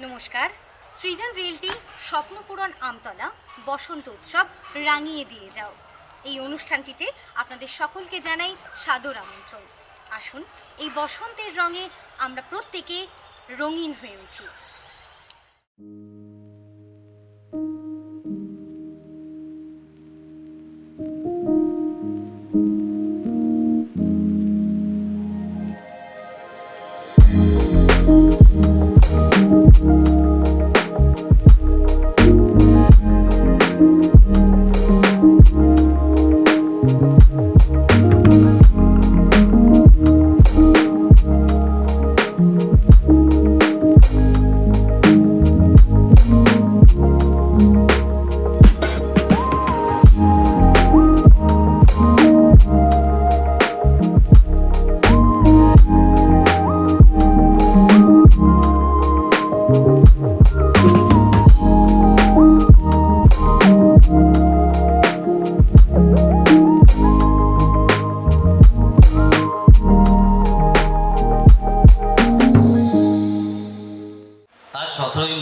নমস্কার। সৃজন রিয়েলটি স্বপ্নপূরণ আমতলা বসন্ত উৎসব রাঙিয়ে দিয়ে যাও এই অনুষ্ঠানটিতে আপনাদের সকলকে জানাই সাদর আমন্ত্রণ। আসুন এই বসন্তের রঙে আমরা প্রত্যেকে রঙিন হয়ে উঠি।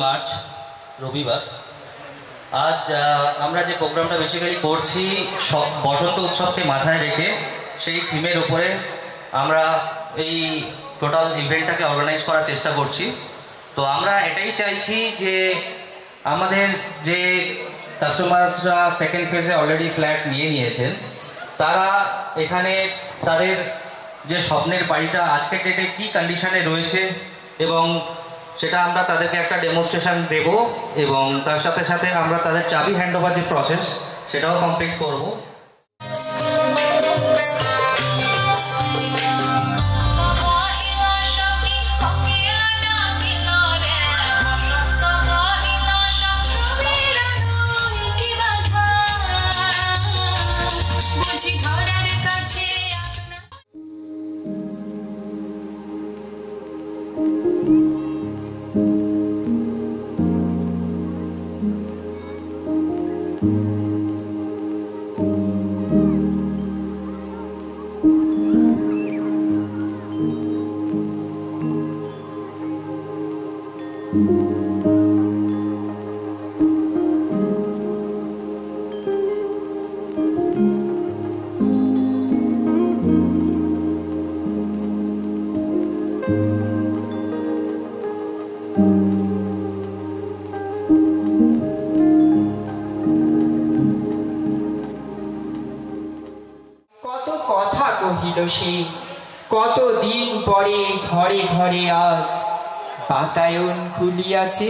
মার্চ রবিবার। আজ আমরা যে প্রোগ্রামটা বেসিক্যালি করছি বসন্ত উৎসবকে মাথায় রেখে সেই থিমের উপরে আমরা এই টোটাল ইভেন্টটাকে অর্গানাইজ করার চেষ্টা করছি। তো আমরা এটাই চাইছি যে আমাদের যে কাস্টমার্সরা সেকেন্ড ফেজে অলরেডি ফ্ল্যাট নিয়েছেন, তারা এখানে তাদের যে স্বপ্নের বাড়িটা আজকের ডেটে কী কন্ডিশনে রয়েছে এবং সেটা আমরা তাদেরকে একটা ডেমনস্ট্রেশন দেব এবং তার সাথে সাথে আমরা তাদের চাবি হ্যান্ড ওভার যে প্রসেস সেটাও কমপ্লিট করব। কত কথা কহিল সে, কতদিন পরে ঘরে ঘরে আজ বাতায়ন খুলিয়াছে।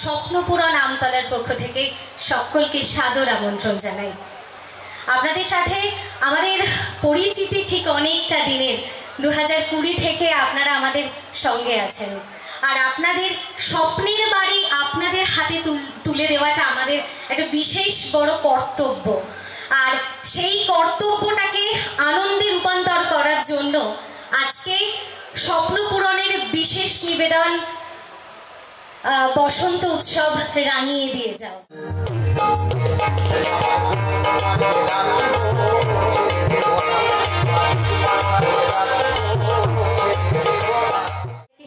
স্বপ্নপুরণ আমতলার পক্ষ থেকে সকলকে সাদর আমন্ত্রণ জানাই। আপনাদের সাথে আমাদের পরিচিতি ঠিক অনেকটা দিনের, 2020 থেকে আপনারা আমাদের সঙ্গে আছেন। আর আপনাদের স্বপ্নের বাড়ি আপনাদের হাতে তুলে দেওয়াটা আমাদের একটা বিশেষ বড় কর্তব্য। আর সেই কর্তব্যটাকে আনন্দে রূপান্তর করার জন্য আজকে স্বপ্ন পূরণের বিশেষ নিবেদন বসন্ত উৎসব রাঙিয়ে দিয়ে যাও।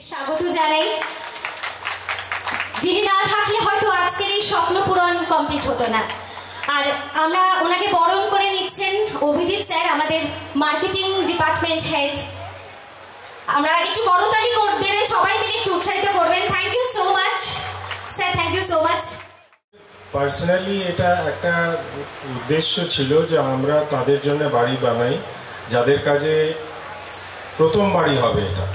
স্বাগত জানাই। যিনি না থাকলে হয়তো আজকের এই স্বপ্ন পূরণ কমপ্লিট হতো না। আর আমরা ওনাকে বরণ করে নিচ্ছেন অভিজিৎ স্যার, আমাদের মার্কেটিং ডিপার্টমেন্ট হেড। আমরা একটু বড়তালি দেবেন, সবাই মিলে একটু উৎসাহিত করবেন। Thank you so much sir, thank you so much. Personally এটা একটা উদ্দেশ্য ছিল যে আমরা তাদের জন্য বাড়ি বানাই যাদের কাছে প্রথম বাড়ি হবে এটা,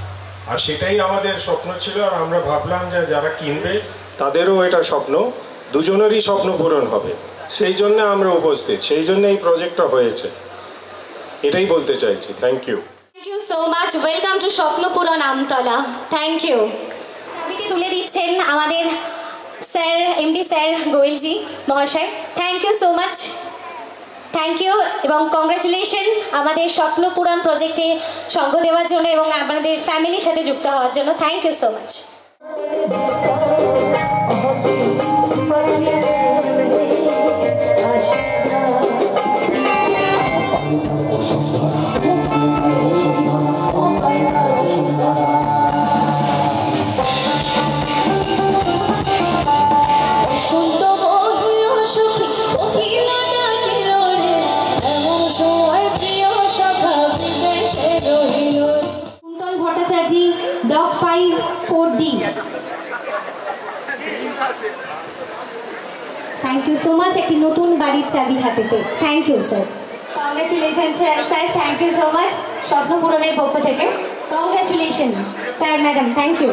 আর সেটাই আমাদের স্বপ্ন ছিল। আর আমরা ভাবলাম যে যারা কিনবে তাদেরও এটা স্বপ্ন, দুজনেরই স্বপ্ন পূরণ হবে, সেই জন্য আমরা উপস্থিত, সেই জন্য এই প্রজেক্টটা হয়েছে, এটাই বলতে চাইছি। Thank you, thank you so much. Welcome to Swapna Puran Amtala. Thank you. চাবিটি তুলে দিচ্ছেন আমাদের স্যার, এমডি স্যার গোয়েলজি মহাশয়। Thank you so much, thank you এবং কংগ্রাচুলেশন আমাদের স্বপ্ন পূরণ প্রজেক্টে সঙ্গ দেওয়ার জন্য এবং আপনাদের ফ্যামিলির সাথে যুক্ত হওয়ার জন্য। Thank you so much. Block 5 4D। Thank you so much. একটি নতুন বাড়ির চাবি হাতে পেয়ে thank you sir. Congratulation sir. Thank you so much স্বপ্ন পূরণের পক্ষ থেকে। Congratulation sir, madam, thank you.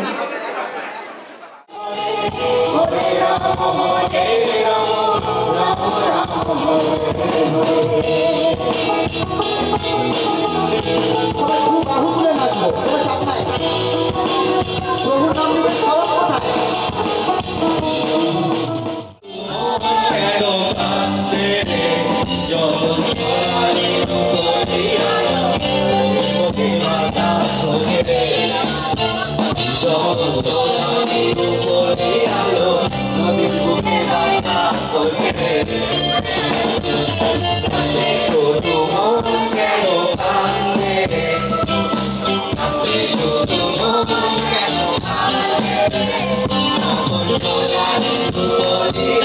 বাহু তুলে নাচবো, কোনো চাপ নাই। প্রভুর নাম নিয়ে সব কোথায় Oh,